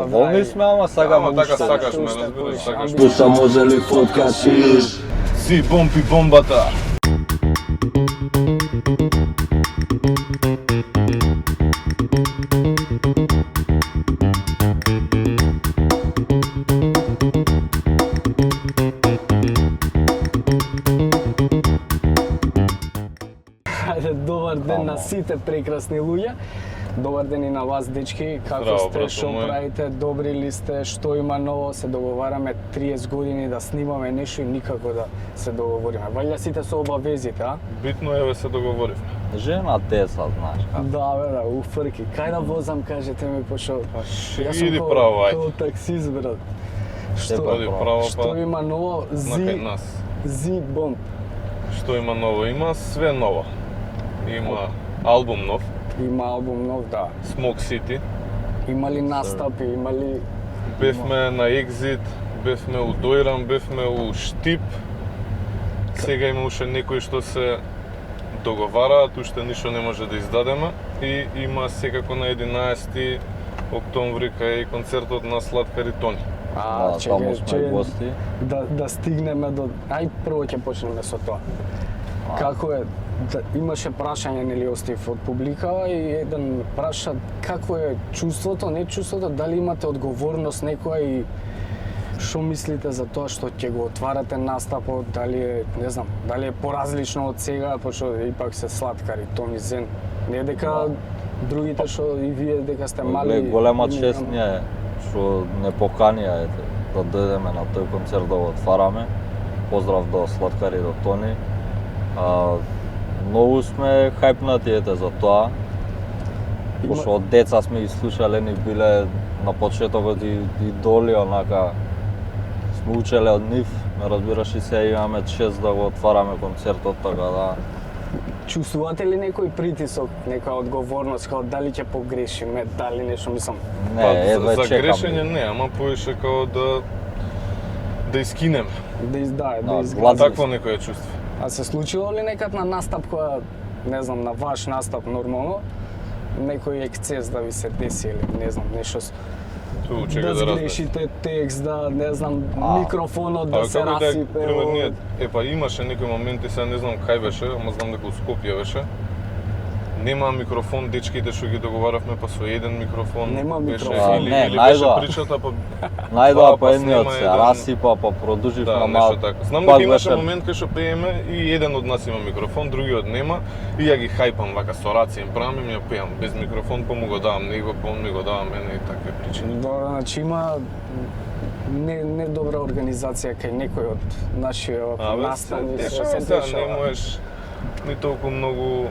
Волни сме, ама сакаме уште. Така сакаш ме, разбираш, сакаш. Пуста може ли подкашиш? Си помпи бомбата. Добар ден на сите прекрасни луѓе. Добар ден и на вас, дечки. Како сте, што правите, добри ли сте, што има ново? Се договараме 30 години да снимаме нешто и никако да се договориме. Валја сите со обавезите, а? Битно е, се договоривме. Жена теса, знаеш како. Да, бе, да, уфрки. Кај да возам, кажете ми, пошо. Иди право, ајде. Како таксист, брат. Оди право, Што има ново? Накај нас. Зи бомб. Што има ново? Има све ново. Има албум нов. Има албум нов, да. Smoke City. Има ли настапи, има ли... Бевме на Exit, бевме у Дојран, бевме у Штип. Сега има уште некои што се договараат, уште ништо не може да издадеме. И има секако на 11 октомври кај концертот на Слаткари Тони. Чекај, гости. Да стигнеме до... Ај, прво ќе почнеме со тоа. Како е, имаше прашање, нели, остив од публика и еден праша како е чувството, не чувството, дали имате одговорност некоја и што мислите за тоа што ќе го отварате настапот, дали е, не знам, дали е поразлично од сега, пошто ипак се Слаткари, Тони Зен. Не дека другите што и вие дека сте мали... Голема чест ни е што не поканија да дојдеме на тој концерт да го отвараме. Поздрав до Слаткари, до Тони. Многу сме хајпнати за тоа. Пошто од деца сме ги слушале, ни биле на почетокот и идоли, онака сме учеле од нив. Разбираш, и сега имаме чест да го отвараме концертот, така да... Чувствувате ли некој притисок, некоја одговорност, како дали ќе погрешиме, дали нешто, мислам? Не, едва за чекаме. грешење не, ама поише како да искинеме. Да Да, изгладиме. Такво некој чувство. А се случило ли некад на настап која, не знам, на ваш настап нормално, некој ексцес да ви се деси или не знам, нешто Чека да да сгрешите текст, да не знам, микрофонот да се како расипе. пример, ние, имаше некои моменти, сега не знам кај беше, ама знам дека у Скопје беше. Нема микрофон, дечките што ги договаравме па со еден микрофон. Нема беше, микрофон. или Не, беше најдоа. причата, па Најдоа по снима едниот се еден- расипа, па продужив Да, на нешто малку. така. Знам Пак дека имаше беше- момент кај што пееме и еден од нас има микрофон, другиот нема и ја ги хајпам вака со раци им правам и ја пеам без микрофон, па му го давам него, па он ми го дава мене и такви причи. Добро, значи има не добра организација кај некој од нашиот наставници, што се да, не дешава. можеш ни толку многу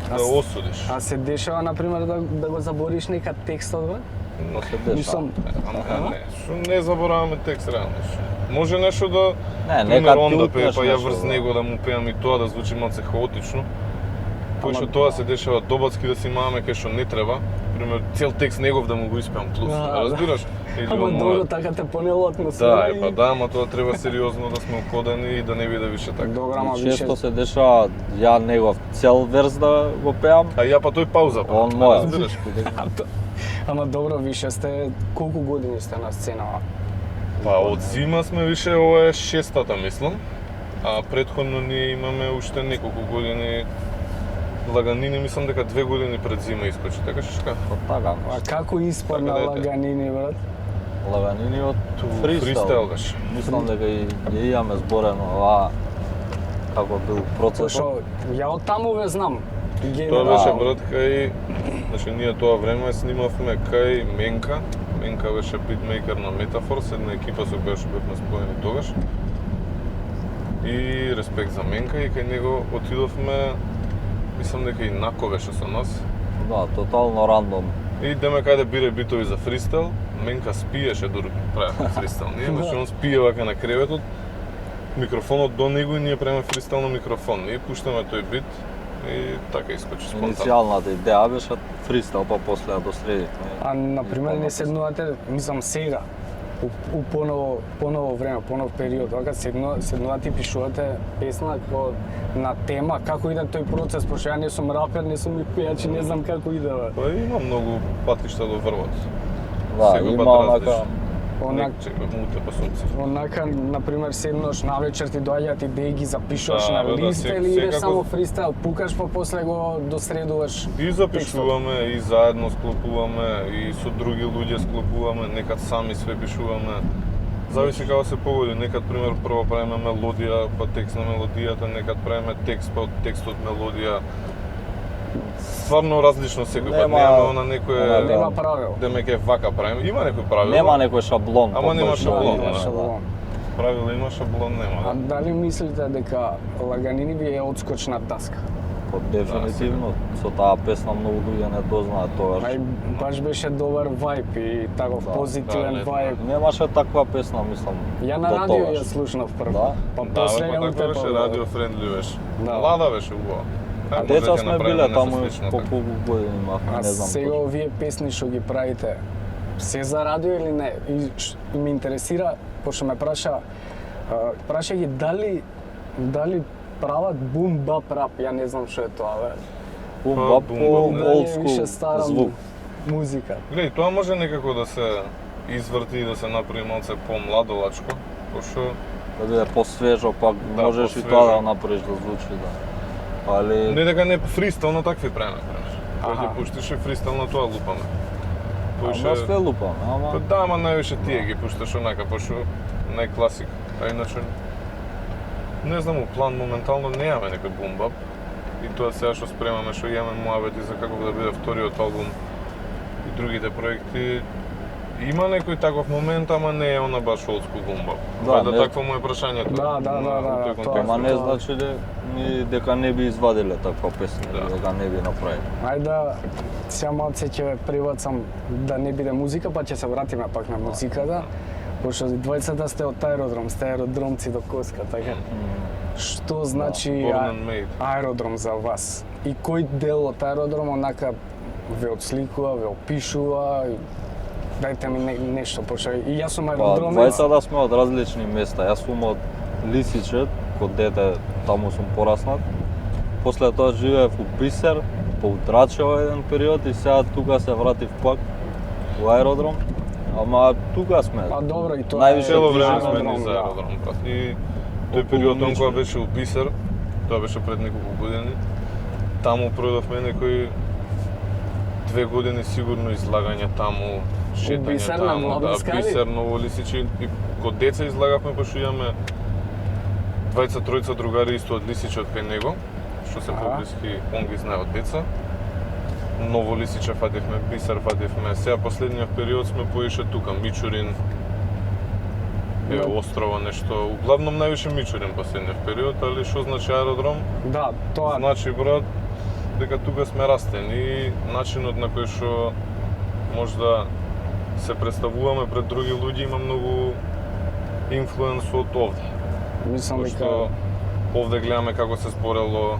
да осудиш. А се дешава, например, да го забориш некад текстот, бе? Но се деша. Мислам, Ама не, што не забораваме текст реално. Може нешто да Не, пример некад он ти да пее, утнеш па ја нешто, врз да. него да му пеам и тоа да звучи малце хаотично. Пошто Ама- тоа се дешава добацки да си имаме кај што не треба. Пример цел текст негов да му го испеам плюс, Да, разбираш? Или ама он добро, мојот. така те понело атмосфера Да, да, ама тоа треба сериозно да сме укодени и да не биде више така. Добро, ама више... Често се дешава ја негов цел верс да го пеам. А ја па тој пауза, па, Он моја. разбираш? Ама добро, више сте... Колку години сте на сценава? Па од зима сме више, ова е шестата мислам. А претходно ние имаме уште неколку години лаганини, мислам дека 2 години пред зима искочи, така шишка? Така, А како испарна Така да ете. лаганини, брат? лаганини од Фристайл фристайл. беше. Мислам дека и ја имаме зборено ова како бил процесот. Пошо, ја од таму ве знам. Тоа Генерално. беше брат кај, значи ние тоа време снимавме кај Менка. Менка беше битмейкер на Метафорс, една екипа со која што бевме споени тогаш. И респект за Менка и кај него отидовме, мислам дека и Нако беше со нас. Да, тотално рандом. И идеме каде бире битови за фристайл. Менка спиеше дури правевме фристайл. Ние, значи он спие вака на креветот, микрофонот до него и ние правиме фристайл на микрофон. И пуштаме тој бит и така искочи спонтанно. Иницијалната идеја беше фристайл, па после ја досредивме. А, например, не седнувате, мислам сега, у поново време, понов период, вака седнувате и пишувате песна како на тема, како иде тој процес, пошто ја не сум рапер, не сум и пејач и не знам како иде, бе. Па има многу патишта до врвот. Да, Секој има пат онака различно. Онак, Му те па сонце. онака, например, седнаш навечер ти доаѓаат идеи, ги запишуваш Да, на бе, да, лист или идеш секако- само фристайл, пукаш па после го досредуваш. И запишуваме, и заедно склопуваме, и со други луѓе склопуваме, некад сами све пишуваме. Зависи како се погоди, некад пример прво правиме мелодија, па текст на мелодијата, некад правиме текст, па од текстот мелодија. Стварно различно секој пат, Нема- немаме она некое Да. Нема правил. демек е вака правиме. Има некој правило. нема некој шаблон. Ама нема поточно, шаблон, да, да. шаблон. Правило има, шаблон нема. А Да. дали мислите дека Лаганини ви е одскочна таска? Па дефинитивно, со таа песна многу луѓе не дознаат тогаш. Ај, баш беше добар вајб и таков Да, позитивен да, вајб. Немаше таква песна, мислам. Ја на до радио тогаш. ја слушнав прво. Да? Па Да, после бе, ја па така беше, радио френдли беше. Да. Млада беше убава. А Може деца ќе сме направиме биле нешто таму слично, по така. колку години имавме, А не знам сега точно. овие песни што ги правите, се за радио или не? И ме интересира, пошто ме праша ги дали прават бум бап рап, ја не знам што е тоа, бе. Бум Па, бап, бум по бап, не. Дали олд е скул више стара звук. музика. Гледај, тоа може некако да се изврти и да се направи малце помладолачко, пошто Да биде посвежо, пак Да, можеш и посвежо. тоа да направиш да звучи, да. Али не дека не фристайл на такви правиме, правиш. Кој Аха. ти пуштиш и фристайл на тоа лупаме. ама све лупам, ама Па да, ама највише тие ги пушташ онака, пошто најкласик. А иначе не знам, у план моментално немаме некој бумбап. И тоа сега што спремаме, што имаме муавети за како да биде вториот албум и другите проекти. Има некој таков момент, ама не е она баш old school бумбап. Да, Да, не- такво му е прашањето. Да, на- да, у тој тоа- контекст. ама не тоа- значи дека не би извадиле таква песна, Да. или дека не би направиле. Ајде, сега малце ќе ве прибацам да не биде музика, па ќе се вратиме пак на музиката. Пошто двајцата сте од аеродром, сте аеродромци до коска, така. Што значи Born and made. аеродром за вас? И кој дел од аеродром онака ве отсликува, ве опишува? И Дајте ми нешто, пошто и јас сум Па, аеродромец. двајцата сме од различни места. Јас сум од Лисиче, код дете таму сум пораснат. После тоа живеев у Бисер, по Утрачево еден период и сега тука се вратив пак у аеродром. Ама тука сме. А добро, и тоа Највише Цело време аеродром, сме низ да. аеродром, брат. И тој Околу период Мичурин. кога беше у Бисер, тоа беше пред неколку години. Таму продавме некои 2 години сигурно излагање таму, шетање Бисер на таму, Младинска, или? Бисер, Ново Лисиче и код деца излагавме, пошто имаме двајца, тројца другари исто од Лисиче од кај него, што се Аха. поблиски, он ги знае од деца. Ново Лисиче фативме, Бисер фативме. Сега последниот период сме поише тука, Мичурин, е Да. острова нешто. Углавном највише Мичурин последниот период, али што значи аеродром? Да, тоа Значи, брат, дека тука сме растени и начинот на кој што можда се представуваме пред други луѓе има многу инфлуенс од овде. мислам дека Пошто овде гледаме како се зборело.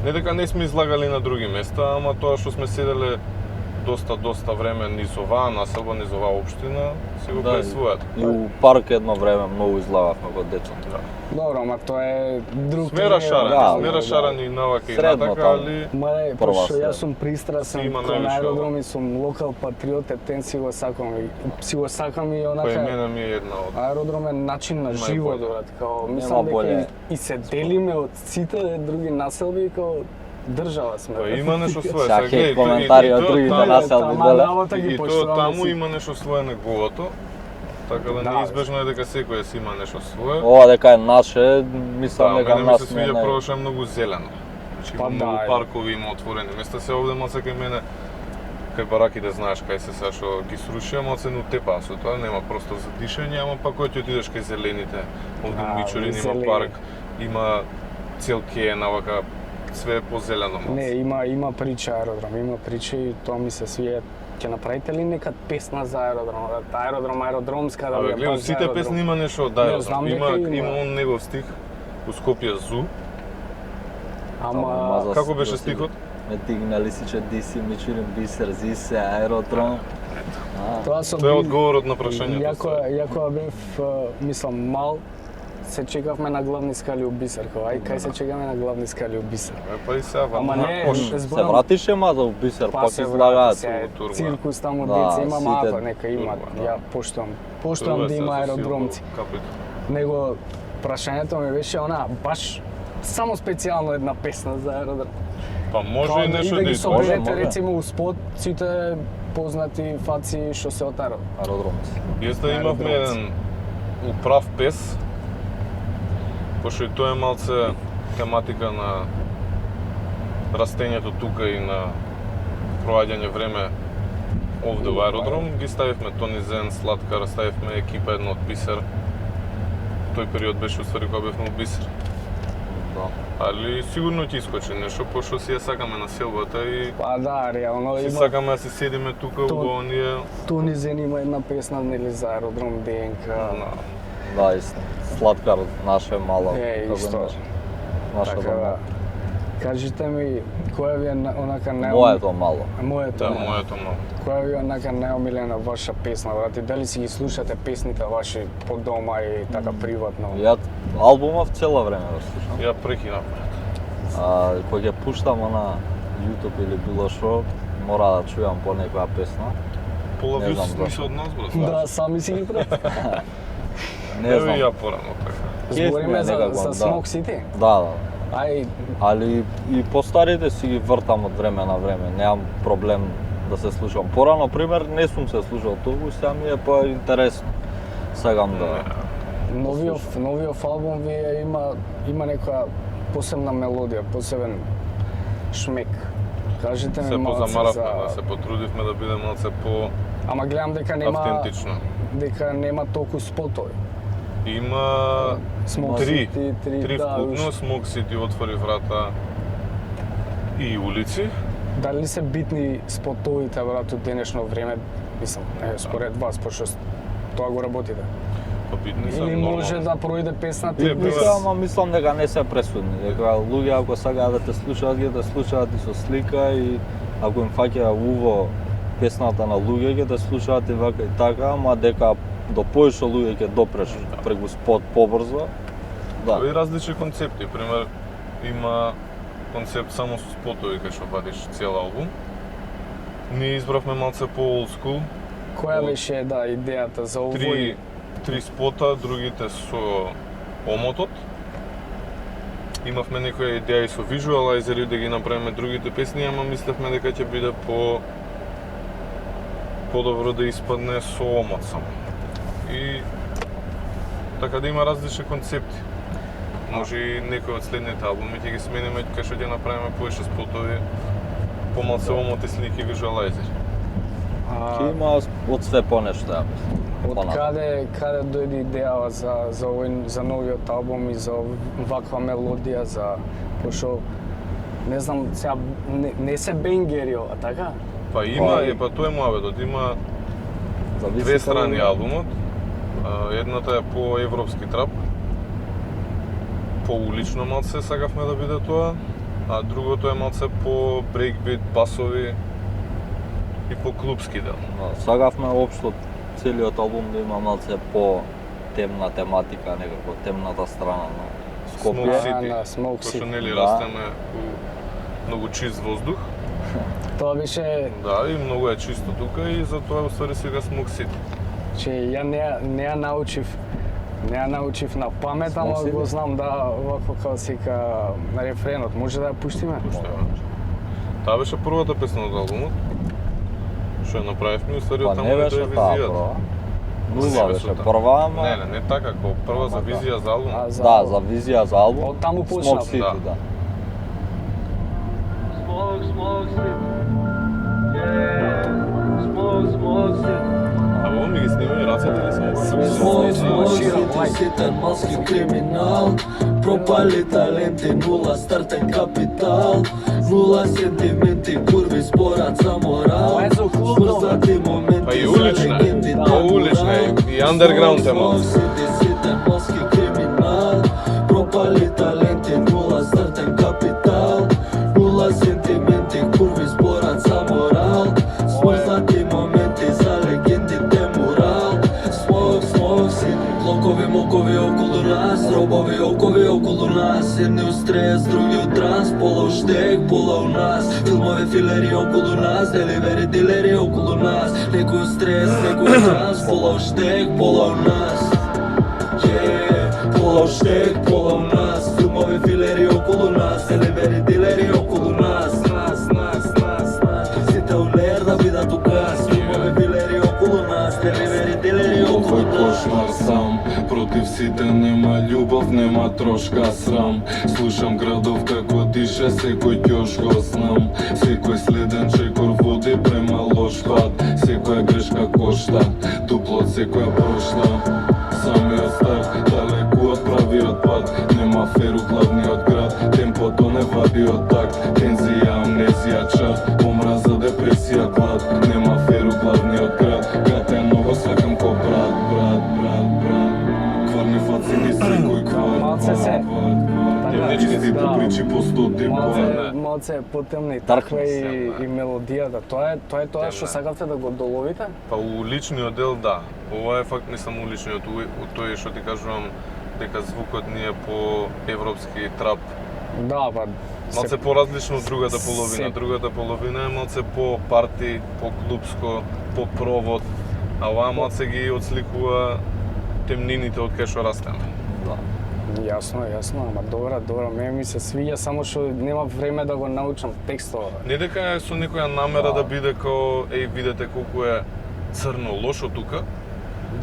Не дека не сме излагали на други места, ама тоа што сме седеле доста време низ оваа населба, низ оваа општина, си го Да, пресвојат. И у парк едно време многу излагавме код деца. Да. добро, ама тоа е друг Сме рашарани, Да, сме да, рашарани и навака и Средно натака, таму. али Маре, Прва пошто се. јас сум пристрасен Има кон највише аеродром и сум локал патриот, тен си го сакам и па и онака мене ми е една од аеродром е начин на Најболje. живот, брат, као мислам дека боле. и се делиме од сите други населби као држава сме. Па има нешто свое. Сега Сега хејт гледај, коментари и од тоа другите таму- населби Тама деле. работа ги И тоа поштуваме таму си. има нешто свое неговото. Така да Да, неизбежно е дека секој си има нешто свое. Ова дека е наше, мислам Да, дека мене ми се нас не свиѓа е. прво што е многу зелено. Значи Па има многу да, е. паркови, има отворени места. Се овде малце кај мене, кај бараките знаеш кај се сега што ги срушија, малце не утепаа со тоа, нема простор за дишење, ама па кој ќе отидеш кај зелените, овде А, Мичурин има зелени. парк, има цел кеен, вака све е позелено малце. Не, има прича аеродром, има прича и тоа ми се свија. Ќе направите ли нека песна за аеродром? Аеродромска да Абе, биде гледам, баш за сите аеродром. песни има нешто од Не, знам аеродром. дека Има има. он негов стих, у Скопје Зу. Ама за- Како беше за стихот? Ме тигнали сиче диси, Мичурин, Бисер, Зисе, аеродром. тоа со Тоа е одговорот на прашањето. Јако бев, мислам, мал, се чекавме на главни скали у Бисер, ај кај се чекаме на главни скали у Бисер. Па и сега Ама не, Се зборам, вратише маза у Бисер, па пак се излагаат. врати, турба. циркус таму Да, деца има сите мако, нека имат. турба, да. Ја поштувам да има аеродромци. Него прашањето ми беше она баш само специјално една песна за аеродром. Па може Као и да нешто да да ги изложи. соберете може. рецимо у спот сите познати фаци што се од аеродром. Аеродромци. Јесте имавме Аеродромци. еден управ пес, пошто и тоа е малце тематика на растењето тука и на проаѓање време овде во аеродром. Ги ставивме Тони Зен, Сладкар, ставивме екипа една од Бисер. Тој период беше уствари кога бевме во Бисер. Да. Али сигурно ќе искочи нешто, пошто си ја сакаме на селбата и Па да, реално си има сакаме да се седиме тука убаво ние. Тони Зен има една песна нели за аеродром ДНК. Да, истина. Сладкар, наше мало. како Исто. беше. Наша Така дома. да. Кажете ми, која ви е онака Моето мало. Моето. Да, не. моето мало. Која ви е онака најомилена ваша песна, брате? Дали си ги слушате песните ваши по дома и така приватно? Ја албумов цело време го слушам. Ја прекинав. Кога ќе пуштам на YouTube или било што, мора да чујам по некоја песна. Пола Не вјус знам ни се од нас, брат. Да, сами си ги правите. Не знам. Ево и ја порано така. Збориме за некако, да. Smoke City. Да, да. Ај, Али и постарите си ги вртам од време на време, немам проблем да се слушам. Порано, пример, не сум се слушал толку, сега ми е поинтересно. Сакам да... новиот албум ви има некоја посебна мелодија, посебен шмек. Кажете ми Се малце позамаравме, да се потрудивме да биде малце по Ама гледам дека нема автентично. дека нема толку спотови. Има Smoke три, City, три да, вкупно, уште. Smoke City отвори врата и улици. Дали се битни спотовите брат од денешно време, мислам, според вас, пошто тоа го работите? Па битни се Или нормално. може да пројде песната Не, и бе, Мислам, ама мислам дека не се пресудни, дека луѓе ако сакаат да те слушаат, ги да слушаат и со слика и ако им фаќа уво песната на луѓе, ќе те слушаат и вака и така, ама дека до поише луѓе ќе допреш преку спот побрзо. Да. И различни концепти, пример има концепт само со спотови кај што вадиш цел албум. Ние избравме малце по old school, Која беше да идејата за овој? три спота, другите со омотот. Имавме некоја идеја и со визуалайзери да ги направиме другите песни, ама мислевме дека ќе биде подобро да испадне со омот само. И така да има различни концепти. Може и некој од следните албуми ќе ги смениме кај што ќе направиме поише спотови, помалце омот и слики и визуалайзери. Ќе има од све понешто, ја мислам. Од каде дојде идеја за овој за новиот албум и за ваква мелодија за пошто не знам сега не се бенгери ова, така? Па има, па тоа е муабетот, има две страни албумот. Едната е по европски трап, по улично малце сакавме да биде тоа, а другото е малце по брейкбит, басови и по клубски дел. Сакавме општо целиот албум да има малце по темна тематика, некако темната страна на Скопје. Smoke City, на Smoke пошто City. нели Да. растеме у многу чист воздух. Тоа беше Да, и многу е чисто тука и затоа уствари сега Smoke City. че ја не ја научив на памет, ама Smoke го City? знам да вако како сека на рефренот. Може да ја пуштиме? Таа беше првата песна од албумот. Што ја направивме, уствари Па од таму не е беше тоа таа визијата. прва. Не Нула беше беше таа. прва, ама... Не така, како прва за Ама да. визија за албум. А, Да, за визија за албум. Од таму Smoke почнав. City, да. Smoke City. Yeah. Smoke City. А во ми ги снимај рацете ли само? Ситен малски криминал, пропали таленти, нула стартен капитал, нула сентименти, курви спорат за морал, Ова е за клубно. смрзати моменти Па и за улична е, легенди на по-улична е, морал. и underground е малку. Ситен малски криминал, пропали таленти, нула стартен капитал, нула сентименти, курви спорат за морал, смрзати моменти за легендите морал. Smoke City, Окови мокови околу нас, робови окови околу нас. Едни у стрес, други у транс, пола у штек, пола у нас. Филмови филери околу нас, деливери дилери околу нас. Некој у стрес, некој у транс, пола у штек, пола у нас. Пола у штек, пола у нас. Филмови филери околу нас, деливери дилери околу нас. Сите у лер да бидат у газ. Филмови филери околу нас, деливери дилери околу Овој нас. кошмар сам, против сите нема љубов, нема трошка срам. Слушам градов како дише, секој ќош го знам. Секој следен чекор води према лош пат. Секоја грешка кошта, дупло од секоја прошла. Самиот старт, далеку од правиот пат. Нема феру главниот град, темпото не вади од такт. Тензија, амнезија, чат, омраза, депресија, глад. Нема феру главниот град, гате ново сакам ко брат. Кварни фацини секој квар. Малце се. Темничките Да. по причи по 100 типа. Малце потемни, Дарк таква и мис, мелодијата. Тоа е тоа што сакавте да го доловите? Па у личниот дел да. Ова е факт не само у личниот, тој што ти кажувам дека звукот ни е по европски трап. Да, па Малце поразлично од другата половина. се- Другата половина е малце по парти, по клубско, по провод, а оваа малце ги отсликува темнините од кај што растеме. Да. Јасно, ама добра, мене ми се свиѓа, само што нема време да го научам текстот. Не дека е со некоја намера да биде као, еј, видете колку е црно лошо тука,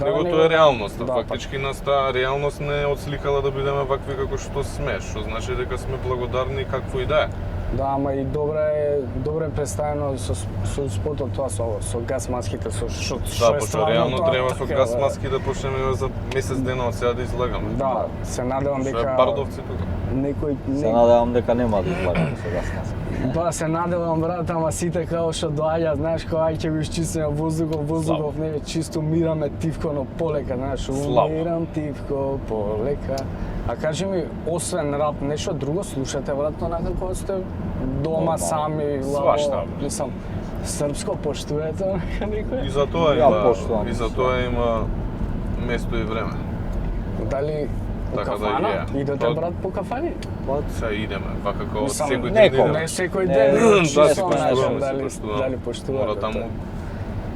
него тоа е реалноста. Да, Фактички нас таа реалност не е отсликала да бидеме вакви како што сме, што значи дека сме благодарни какво и да е. Да, ама и добре представено со спотот тоа со газ маските, со што Да, е пошто стварно реално тоа, треба со така, газ да. маски да почнеме за месец дена од сега да излагаме. Да, се надевам Што е дека бардовци тука. некој Се надевам дека нема да излагаме сега с нас. Да, се надевам брат, ама сите као што доаѓаат, знаеш, као ај ќе го изчистиме воздухов, не чисто умираме тивко, но полека, знаеш, Слабо. умирам тивко, полека. А кажи ми, освен рап, нешто друго слушате веројатно нака кога сте дома сами, Свашта, бе. мислам, српско поштувате нека некој? И за тоа Ја има, поштувам. и за тоа има место и време. Дали по Така да кафана? е. Идете Тоа- брат по кафани? Се идеме, вака како Мислам, секој ден некој. идеме. Не секој Не, ден, да, но си чисто поштуваме, знаеш, си дали поштуваме. дали поштувате. Мора таму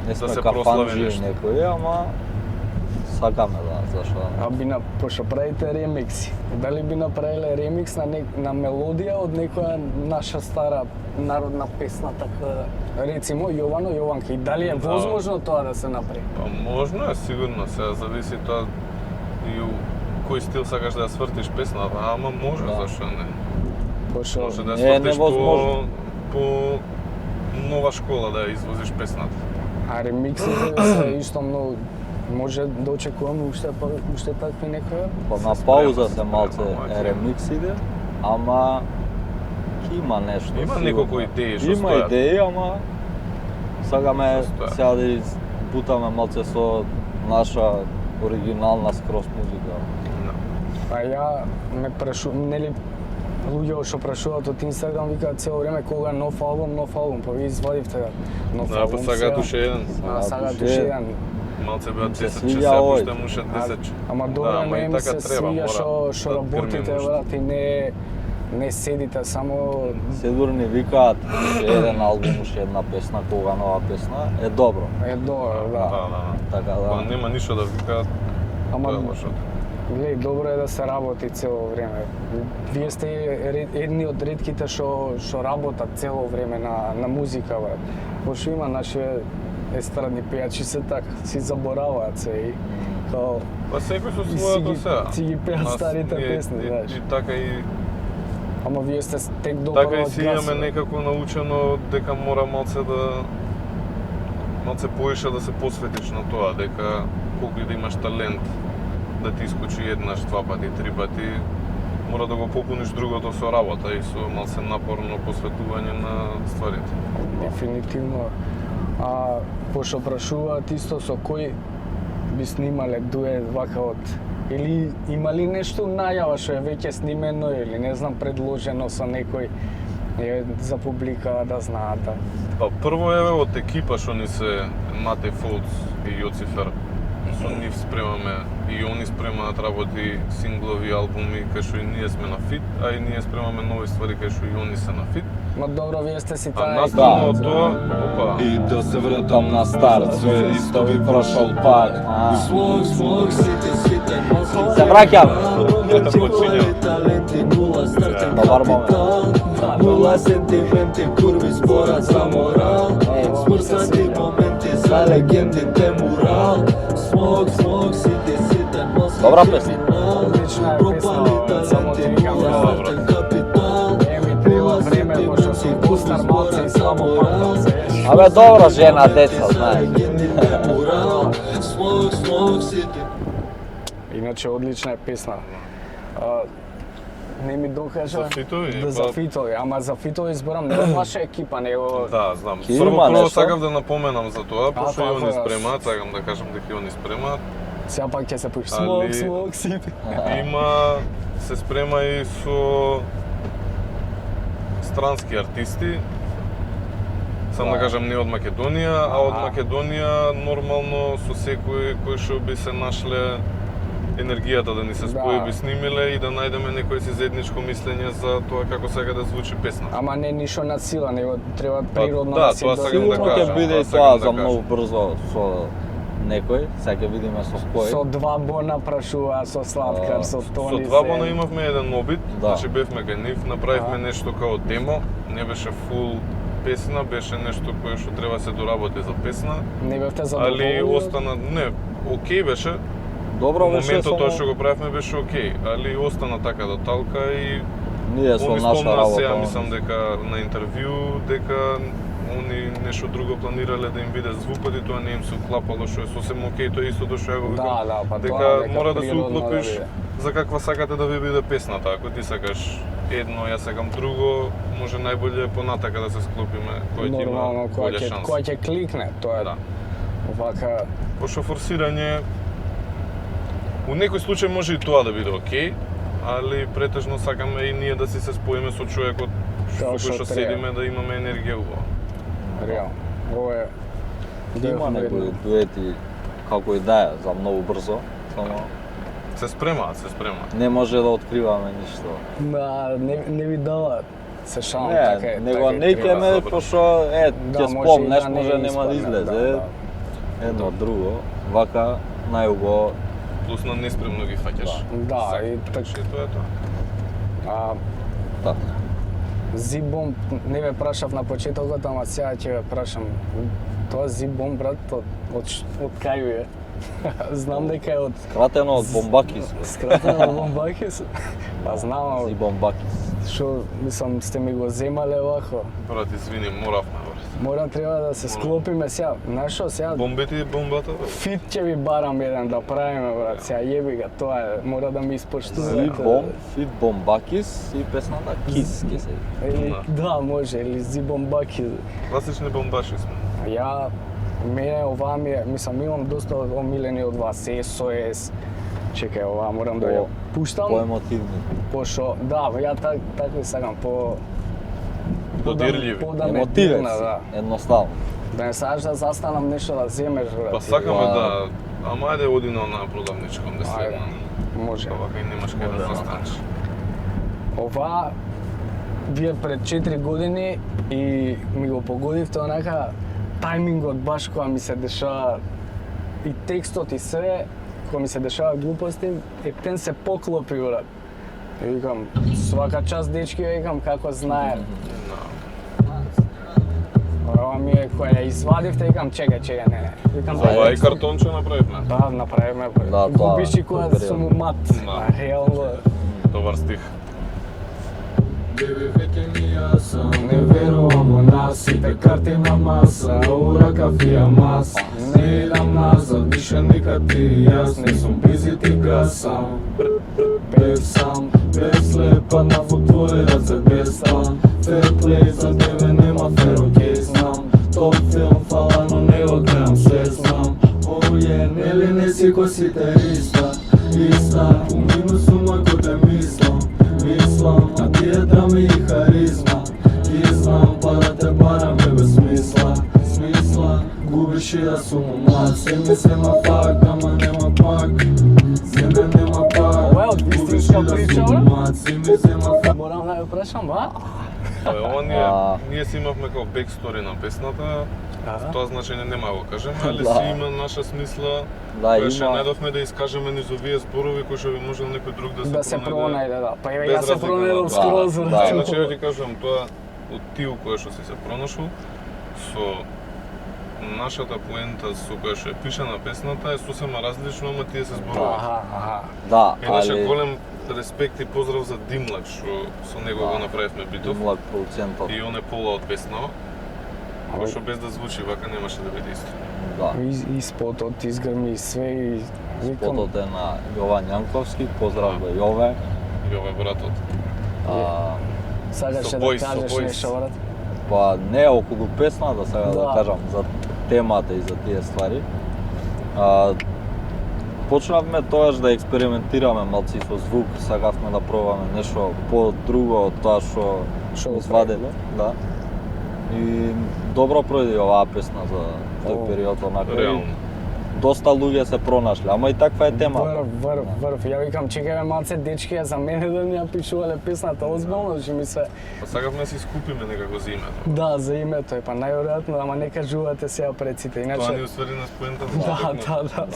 Не сме се кафанџи прослави нешто. некои, ама сакаме да, зашо да не. А би пошто правите ремикси, дали би направиле ремикс на мелодија од некоја наша стара народна песна, така рецимо Јованки, дали е Да. возможно тоа да се направи? Па можно е сигурно, сега зависи тоа и у кој стил сакаш да ја свртиш песната, ама може, Да. зашо не. Пошто Може да ја Не е свртиш невозможно. по нова школа да ја извозиш песната. а ремиксите се исто многу може да очекуваме уште такви некоја? Па на Се пауза спрема, се малце мајке. ремиксите, ама ќе има нешто. Има сигурно. неколку идеи што Има стојат. идеи, ама сакаме Што стојат. сега да избутаме малце со наша оригинална скроз музика. Да. Па ја ме нели луѓе што прашуваат од Инстаграм викаат цело време кога нов албум, па ви извадивте нов Да, албум. па сакаат уште еден. Сакаат уште уште еден. еден. Малце беа Им се 10 свиѓа часа, овој. пуштам уште 10. Ама добро, Да, ама не и ми така се треба, свиѓа мора што да работите, грмим уште. брат, и не седите само Сигурни викаат уште еден албум, уште една песна, кога нова песна, е добро. е добро, Да, да. да. Така Па да. нема ништо да викаат, Ама тоа е лошото. гледај, добро е да се работи цело време. Вие сте едни од ретките што работат цело време на музика, брат. Пошто има наши естрадни пејачи се така, си забораваат се и као Па секој со И си своето ги- сега. си ги пеат Нас старите ние- песни, знаеш. И така и ама вие сте тек добро така и од си газ, имаме некако научено дека мора малце поише да се посветиш на тоа, дека колку и да имаш талент да ти искочи еднаш, два пати, три пати, мора да го попуниш другото со работа и со малце напорно посветување на стварите. Дефинитивно. А пошто прашуваат исто со кој би снимале дует вака од или има ли нешто најава што е веќе снимено или не знам предложено со некој за публика да знаат да. Па прво еве од екипа што ни се Матеј Фолц и Јоцифер со нив спремаме и они спремаат работи, синглови, албуми, кај што и ние сме на фит, а и ние спремаме нови ствари кај што и они се на фит. Ма добро, вие сте си А таа наставно од тоа, опа, И да се вратам на старт, све исто би прошол пак. Смог, смог, сите, сите, Се враќаме. почињам. таленти, нула стартен Добар момент. капитал. Нула сентименти, курви спорат за морал. Смрснати моменти за легендите мурал. Смог, смог, сите, сите, Добра песна. Одлична е песна, само ти викам, стартен капитал. ми треба време, пошто сум пустар малце и слабо памтам се. Абе, добра жена, деца, знаеш. Смог, смог, сите. Иначе одлична е песна. Не ми докажа За фитови, да за фитови, ама за фитови зборам не од ваша екипа, него Да, знам. Ќе има Прво нешто? сакам да напоменам за тоа, пошто и така, они да. спремаат, сакам да кажам дека и они спремаат. сега пак ќе се пуш Али- смок, смок, сите. Има, се спрема и со странски артисти. Сам да кажам не од Македонија, а од Македонија нормално со секој кој што би се нашле енергијата да ни се спои Да. би снимиле и да најдеме некој си заедничко мислење за тоа како сака да звучи песна. Ама не ништо на сила, него треба природно да, да си тоа дојде. сакам да Сигурно кажам, ќе биде тоа и сакам тоа да за кажам. многу брзо со некој, сега ќе видиме со кој. Со два бона прашува, со сладкар, со Со Тони. два се. бона имавме еден обид, Да. значи бевме кај нив, направивме Да. нешто као демо, не беше фул песна, беше нешто кое што треба се доработи за песна, Не бевте али задоволни? остана, не, окей беше, Добро беше моментот тоа само што го правевме беше окей, али остана така до талка и ние со они наша спомнаа работа. сега, мислам дека на интервју, дека они нешто друго планирале да им биде звукот и тоа не им се уклапало, што е сосем окей, тоа е истото што ја го викам. Да, да, па дека тоа дека мора да се природно да уклопиш биде. за каква сакате да ви биде песната. Ако ти сакаш едно, јас сакам друго, може најболje понатака да се склопиме, кој ќе има Нормално, болја шанса. која ќе кликне, тоа е Да. вака. Пошто форсирање, у некој случај може и тоа да биде окей, али претежно сакаме и ние да си се споиме со човекот Како со кој што што треба. седиме, да имаме енергија убава. Реално. Ово е Има некои дуети како и да е за многу брзо, само Се спремаат, се спремаат. не може да откриваме ништо. Да, не ви дава се шалам, Не, така е. него така е, не треба. ќе ме, добро. пошто Да, ќе може и спомнеш, да не може нема да испадне, излезе. да. Едно друго, вака најубаво. Плюс на неспремно ги фаќаш. Да, и така. така. Тоа е тоа. А, Така. Зибом, не ве прашав на почетокот, ама сега ќе ве прашам. Тоа Зибом, брат, од кај е? Знам дека е од Кратено од Бомбакис. скратено од Бомбакис. Па знам, И Бомбакис. што мислам сте ми го земале вако. Брат, извини, моравме, брат. Мора треба да се склопиме сега. Знаеш што сега? Бомбите и бомбата, брат. Фит ќе ви барам еден да правиме, брат. Сега јеби ga, тоа е, мора да ми И испоштувате. Бомбакис и песната Кис ќе се. Или, да, може, или Зибомбаки. Класични бомбаши сме. Ја, мене оваа ми е, мислам, имам доста омилени од вас, SOS. Чекај, оваа морам да ја пуштам. Поемотивни. Пошо, да, ја така сакам, Додирливи. Емотивен да. си, едноставно. Да не сакаш да застанам нешто да земеш, брат. Па сакаме Па- да... Ама ајде оди на онаа продавничком да Ајде, седна. може. Овака и немаш кај да застанеш. Ова, вие пред 4 години и ми го погодивте онака тајмингот баш кога ми се дешава и текстот и све, кога ми се дешава глупости, ептен се поклопи, брат. И викам, свака час дечки, викам, како знае. Ова ми е, која ја извадивте, викам, чекај, не. Викам, За ова и картонче направивме. Да, направиме, брат. Да, тоа, Губиш и кога тоа сум мат. Да. А, реално, Добар стих. Бебе, веќе ми јасам. не верувам во нас, сите карти на маса, ура кафија мас. Не идам назад, више никад ти и јас, не сум бизи ти гасам. Без сам, без след, паднав во твој раце, без стан. Ферплей за тебе нема фер, окей знам. Топ филм фала, но не го гледам, све знам. Оје, нели не си ко сите иста, иста. У минусу ако те мислам, а ти е драма и харизма. И знам, па да те барам е без смисла, губиш и да сум млад. Се ме зема факт, ама нема пак. Се ме нема пак. Ова е од вистинска прича, бе? Млад, се ме зема факт. Морам да ја прашам, а? Ова А. ние си имавме како бекстори на песната. Тоа значење нема да го кажеме, али Да. си има наша смисла. Да, Која што има. најдовме да искажеме низ овие зборови кои што би можел некој друг Да се пронајде, да. Па еве без јас се разлика пронајдов на- скроз. Да, брат. Значи, ја ти кажувам, тоа од тие која што си се пронашол, со нашата поента со која што е пишана песната е сосема различно, ама тие се зборови. Аха. Да, Иначе али голем респект и поздрав за Димлак што со него Да. го направивме битов. млад продуцентот. И он е пола од песнава. Ама- Кој што без да звучи вака немаше да биде исто. Да. И спотот изгрми и све и викам. Спотот е на Јован Јанковски, поздрав до Јове. И ова е братот. А, Сакаше Со да бојс, со кажеш бојс. нешто, брат? па не е околу песната, сега да Да. кажам за темата и за тие ствари. А, почнавме тоаш да експериментираме малци со звук, сакавме да пробаме нешто по-друго од тоа што Што го изваделе, да. И добро пројде оваа песна за тој О, период, онака. и Реално. Доста луѓе се пронашли, ама и таква е темата. Врв. Ја викам, чекајме малце дечки, а за мене да ми ја пишувале песната, озбилно, што ми се... Па сакавме да си скупиме некако за името. Да, за името е, па најверојатно, ама не кажувате сега пред сите, Тоа ни иначе... усвари нас поента Да.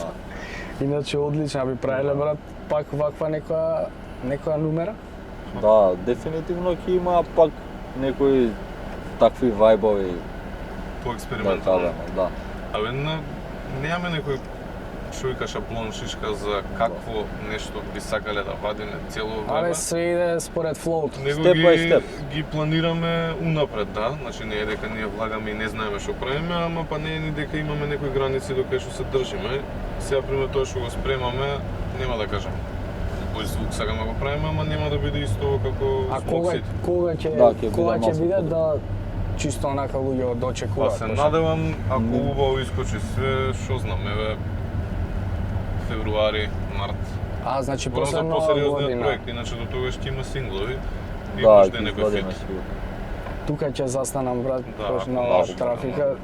Иначе одлично, би правиле, брат, пак ваква некоја нумера? Да, дефинитивно ќе има пак некои такви вајбови, По да експериментално. кажеме, да. Абе, немаме некој шујка шаблон шишка за какво нешто би сакале да вадиме цело Абе, време. све иде според флоут. Него Step by ги, step. ги планираме унапред, да. Значи не е дека ние влагаме и не знаеме што правиме, ама па не е ни дека имаме некои граници до кај што се држиме. Сега пример тоа што го спремаме, нема да кажам. Бој звук сакаме да го правиме, ама нема да биде исто како А Smoke City. кога ќе Да, ќе кога биде ќе малку биде подобро. да чисто онака луѓе Па очекуваат? се надевам, ако убаво искочи све, што знам, еве февруари, март. А, значи Борам после за нова посериозниот година. проект, иначе до тогаш ќе има синглови и Да, можда и ќе некој извадиме фит. сигурно. Тука ќе застанам, брат, Да, кој на може, трафика.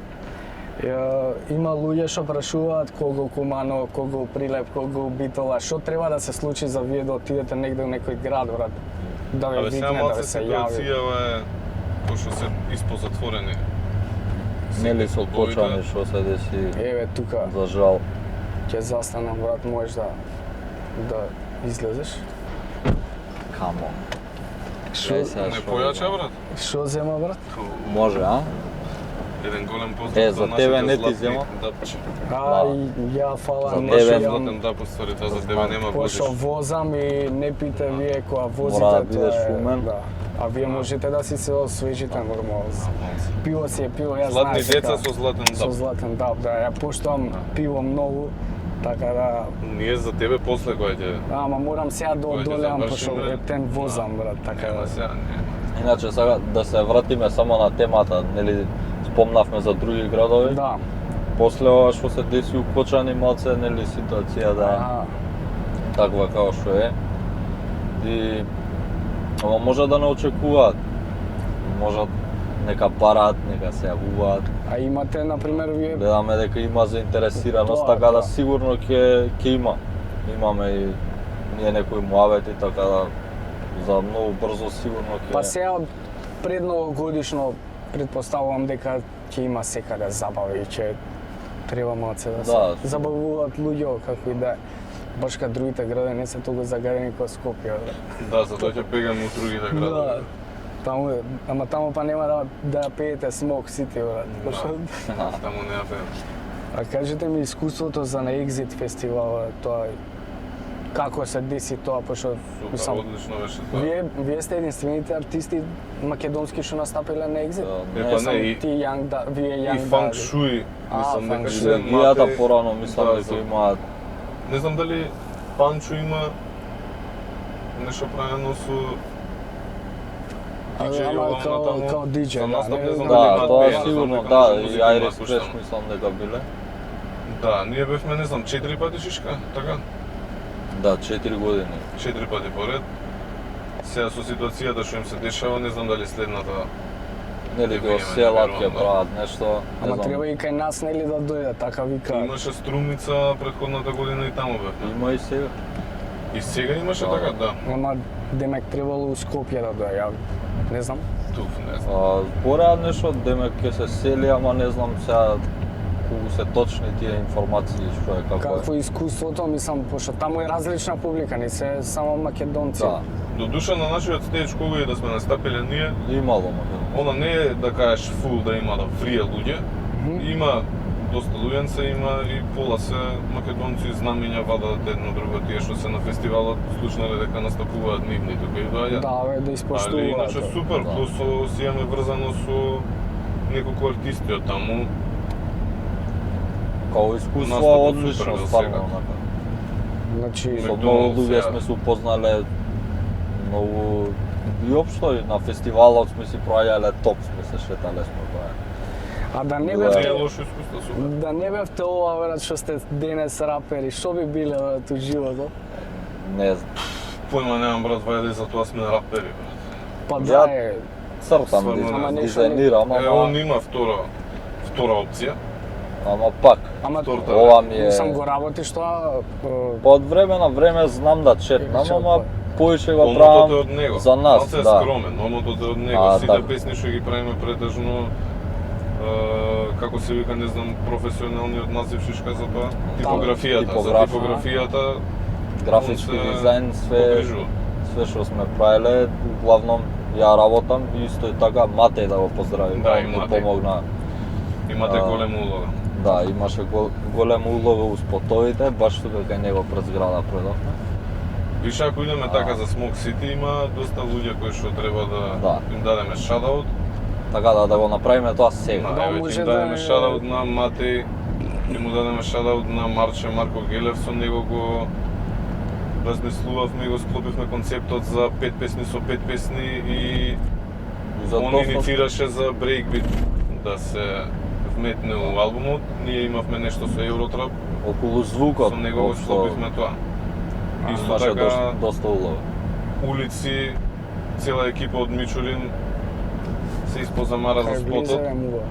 Има луѓе што прашуваат кого Кумано, кого Прилеп, кого Битола, што треба да се случи за вие да отидете негде во некој град, брат? Да ве Абе сега викне, да малце ве се јави. ситуацијава е пошто се испозатворени. Нели со клубовите. почани што се деси, Еве тука за жал. ќе застанам, брат, можеш да излезеш. Камо. Што Ај сега Не што појача, видам. брат? што зема, брат? Може, а? Еден голем поздрав Е, за тебе нашите не ти златни зема. дапчи. Ај, ја фала, За не тебе Нашиот Знам. златен дап, уствари, тоа за тебе Знам. нема Пошто возиш. возам и не пите вие која возите, Мора да бидеш тоа е, умен. да. А вие можете да си се освежите нормално. Пиво си е пиво, јас Златни знаеш деца дека- со златен со дап. златен дап, да, ја поштувам пиво многу, така да, Ние за тебе после кој ќе... ама морам сега да Кој ќе одолеам, пошто завршиме? ептен возам, брат, така Нема да. сега, не. Иначе сега да се вратиме само на темата, нели спомнавме за други градови. Да, После ова што се деси у Кочани малце, нели ситуација да е аха, таква како што е. И ама може да не очекуваат. Може нека бараат, нека се јавуваат. а имате, например, вие, Гледаме дека има заинтересираност, Тоа, така да тоа. сигурно ќе има. Имаме и ние некои муавети, така да за многу брзо сигурно ќе. па сега пред новогодишно предпоставувам дека ќе има секаде забави и ќе треба малце да се Да. забавуваат луѓе, како и да е. Баш кај другите градови не се толку загадени како Скопје, брат. Да, затоа ќе бегаме у другите Да. градови. Таму, ама таму па нема да ја пеете Smoke City, брат. Пошто- Таму не ја пеем. А кажете ми искуството за на Exit фестивал, тоа како се деси тоа, пошто Супер, мислам, одлично беше тоа. вие сте единствените артисти македонски што настапиле на Exit? Да, Е, па сам- не, и- Ти Young да, вие И Young фанк Daddy. шуи, мислам фанк дека шуи. се Енергијата млади- порано мислам Да, дека за- имаат. Не знам дали Панчо има нешто правено со DJ Ама Јована таму. као DJ, За да, настап не не знам знам. дали Да, имаат тоа бенд, знам сигурно, дека да, може и музика Айрис имаат Фреш пуштено. мислам дека биле. Да, ние бевме, не знам, 4 пати шишка, така? Да, 4 години. 4 пати поред. Сега со ситуацијата што им се дешава, не знам дали следната нели Не го видиме, селат, не ќе верувам, да. прават нешто, не Ама знам. треба и кај нас нели да дојде, така вика. Имаше струмница претходната година и таму бевме. Има и сега. И сега имаше Да, така, да. да. Ама демек требало у Скопје да дојде, ја не знам. Туф, не знам. Збореа нешто, демек ќе се сели, ама не знам сега колку се точни тие информации, што е како Какво е. е искуството, мислам, пошто таму е различна публика, не се само македонци. Да, До душа на нашиот стеж кога и да сме настапиле ние, имало македонци. она не е да кажеш фул да има да фрија луѓе. Има доста луѓенца, има и пола се македонци знамења вадат едно друго тие што се на фестивалот слушнале дека настапуваат нивни тука и доаѓаат. Да, бе, да Али испоштуваат. иначе супер, Да. плюс си имаме врзано со неколку артисти од таму. Као искуство Настапот одлично, супер бил стварно, сега. онака. Значи, Со Макдоналдс, многу луѓе ја. сме се упознале, многу и општо и на фестивалот сме си проаѓале топ, сме се шетале сме тоа. а да не Да. Не е бевте, лошо искуство, супер. да не бевте ова, брат, што сте денес рапери, што би биле брат, у животот? Не знам. Појма немам брат, вајде за тоа сме рапери брат. Па Ја- да е, Цртам, Стварно не знам. дизајнирам, Он ама, има втора опција. ама пак. ама Торта, Ова ми е... сам го работиш тоа, Па од време на време знам да четнам, Чет, ама поише го Омотото е правам од него. за нас, Малце е да. скромен, омотото е од него. А, Сите да. песни што ги правиме претежно како се вика, не знам, професионалниот назив шишка за тоа. Типографијата, типографија. за типографијата Графички он се дизајн, све, погрижува. све што сме правиле, главном ја работам и исто и така Матеј да го поздравим, Да, и ми Матеј. помогна. Имате А, голема улога. Да, имаше голема улога у спотовите, баш тука кај него пред зграда предавме. Више, ако идеме така за Smoke City, има доста луѓе кои што треба да им дадеме шадаут. Така да го направиме тоа сега. Да, Еве, може им да дадеме е- шадаут на Матеј, ќе му дадеме шадаут на Марче Марко Гелев, со него го разнеслувавме и го склопивме концептот за 5 песни со 5 песни и За он тоа инициираше за брейкбит да се вметне у албумот. Ние имавме нешто со Евротрап, околу звукот, со него го општо, склопивме тоа. Исто имаше така доста улога. улици, цела екипа од Мичурин се испозамара за кај спотот. влиземе мува.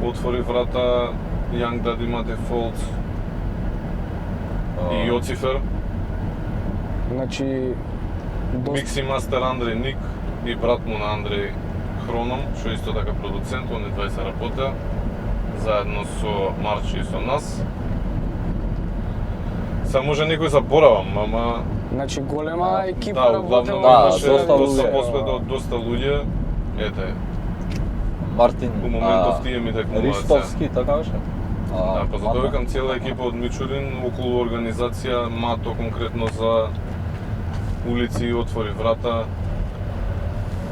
Отвори врата Young Daddy Mate Folds и Јоцифер, Значи, Микси Мастер Андреј Ник и брат му на Андреј Хроном, што е исто така продуцент, они двај се работеа заедно со Марчи и со нас. Са може некој заборавам, ама Значи голема екипа да, работела. углавном Да, имаше доста доста луѓе. посвето од доста луѓе. Ете, Мартин у моментов тие ми текнуваат. Ристовски, така беше? Да, па затоа викам цела екипа од Мичурин околу организација МАТО конкретно за улици и отвори врата.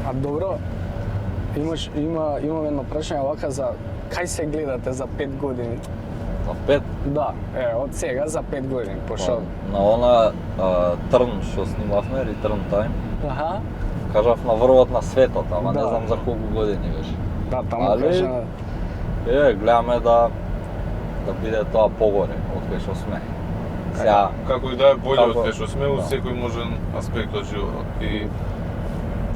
А добро, имам едно прашање вака за кај се гледате за 5 години? За 5, Да, од сега за 5 години, пошто... на она Трн што снимавме, Return Time, Аха, кажав на врвот на светот, ама не Да. знам за колку години беше. да, таму Али- кажа... Гледаме да биде тоа погоре од кај што сме. Сега, Како и да е болje од Како- кај што сме у да. секој можен аспект од животот. И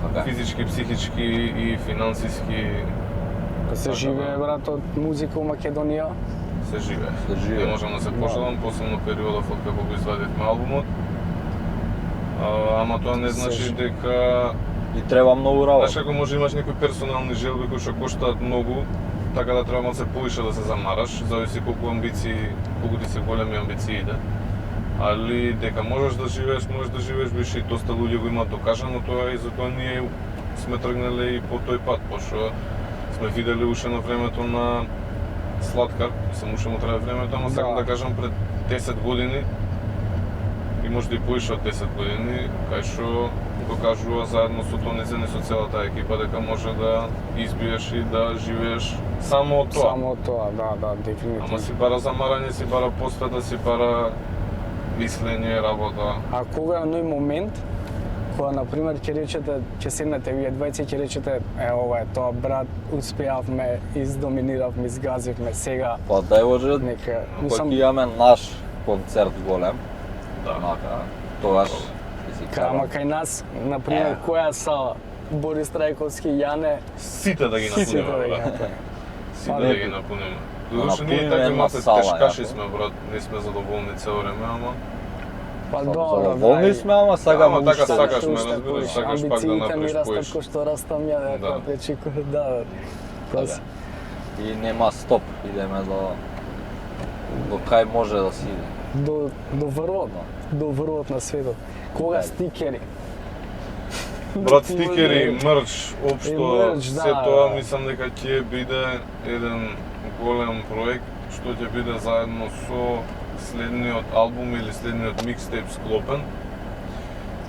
така е. физички, психички и финансиски се така, живее, да. брат, од музика у Македонија. се живее. Се живее. Не можам да се пожалам, посебно периодов од како го извадивме албумот. Ама тоа не Се значи жи- дека И треба многу работа. знаеш како може имаш некои персонални желби кои што коштаат многу, така да треба малце повише да се замараш, зависи колку амбиции, колку ти се големи амбициите. Али дека можеш да живееш више и доста луѓе го имаат докажано тоа и затоа ние сме тргнале и по тој пат, пошто сме виделе уште на времето на Сладкар, сам уште му трае времето, ама сакам Да. да кажам пред 10 години и може и поише од 10 години, кај што докажува заедно со Тонезен и со целата екипа дека може да избиеш и да живееш само од тоа. Само тоа, да, Ама дефинитивно. си бара замарање, си бара посвета, си бара мислење, работа. А кога е оној момент кога на пример ќе речете, ќе седнете вие двајца и ќе речете ова е тоа брат, успеавме, издоминиравме, изгазивме сега Па дај Боже, нека кога ќе имаме наш концерт голем, Да. онака, тогаш ќе си Ама кажам, кај нас, на пример, Е. која сала? Борис Трајковски, Јане, Сите да ги сите да напуниме, ги брат. направиме. Сите да ги напуниме. Додуше ние Напуниме такви една малце сала, тешкаши ја. сме, брат, не сме задоволни цело време, ама Па добро, Задоволни сме, ама сакаме Ама така уште. сакаш, уште ме разбираш, поише. сакаш пак да Амбициите ми направиш растат поише. кој што растам ја, Да. како пречико, да. Тоа И нема стоп, идеме до кај може да си иде. до врвот на светот. Кога стикери? брат, стикери, мерч, општо, И мерч, да. се тоа мислам дека ќе биде еден голем проект што ќе биде заедно со следниот албум или следниот микстейп склопен.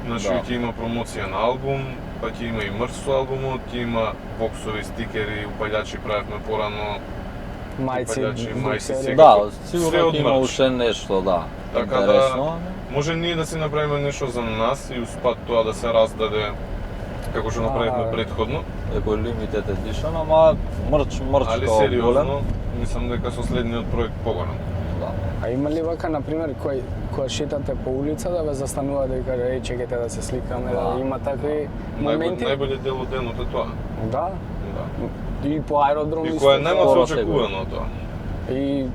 Значи Да. ќе има промоција на албум, па ќе има и мерч со албумот, ќе има боксови, стикери, упалјачи правевме порано, Мајци, Упалјачи, мајци, боксери. сега. Да, Све сигурно од ќе има мерч. уште нешто, да. Така Интересно. да, може ние да си направиме нешто за нас и успат тоа да се раздаде како што направивме А, претходно. Еко limited edition, ама мерч Али како голем. сериозно, мислам дека со следниот проект поголем. Да. А има ли вака, например, кога шетате по улица да ве застанува да ви каже еј чекайте да се сликаме, да има такви моменти? Најболјиот дел од денот е тоа. Да. Да. И по аеродром И исто. кој е најмалку скоро очекувано тоа. И